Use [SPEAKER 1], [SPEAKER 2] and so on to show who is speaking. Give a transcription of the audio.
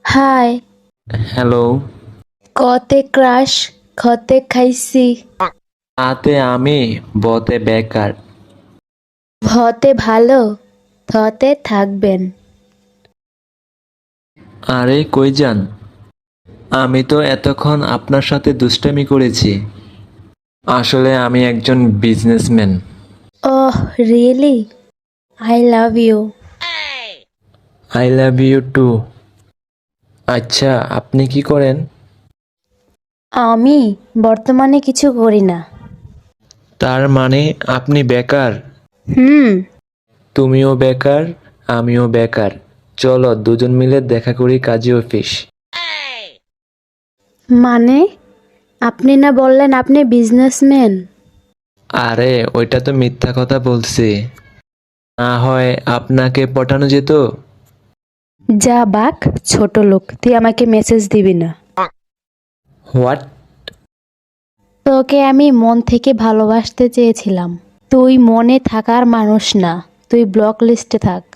[SPEAKER 1] High.
[SPEAKER 2] Hello.
[SPEAKER 1] কতে crush, খতে খাইছি।
[SPEAKER 2] আতে আমি, বতে বেকার।
[SPEAKER 1] ভতে ভালো, থতে থাকবেন।
[SPEAKER 2] আরে কই যান? আমি তো এতক্ষণ আপনার সাথে দুষ্টামি করেছি। আসলে আমি একজন businessman.
[SPEAKER 1] Oh really, I love you.
[SPEAKER 2] I love you too. আচ্ছা, আপনি কি করেন?
[SPEAKER 1] আমি বর্তমানে কিছু করি না।
[SPEAKER 2] তার মানে আপনি বেকার?
[SPEAKER 1] হুম।
[SPEAKER 2] তুমিও বেকার, আমিও বেকার। চলো দুজন মিলে দেখা করি কাজী অফিস।
[SPEAKER 1] মানে, আপনি না বললেন আপনি বিজনেসম্যান?
[SPEAKER 2] আরে ওইটা তো মিথ্যা কথা বলছি। না হয় আপনাকে পটানো যেত।
[SPEAKER 1] যা বাক, ছোট লোক, তুই আমাকে মেসেজ দিবি না।
[SPEAKER 2] হোয়াট?
[SPEAKER 1] তোকে আমি মন থেকে ভালোবাসতে চেয়েছিলাম। তুই মনে থাকার মানুষ না, তুই ব্লক লিস্টে থাক।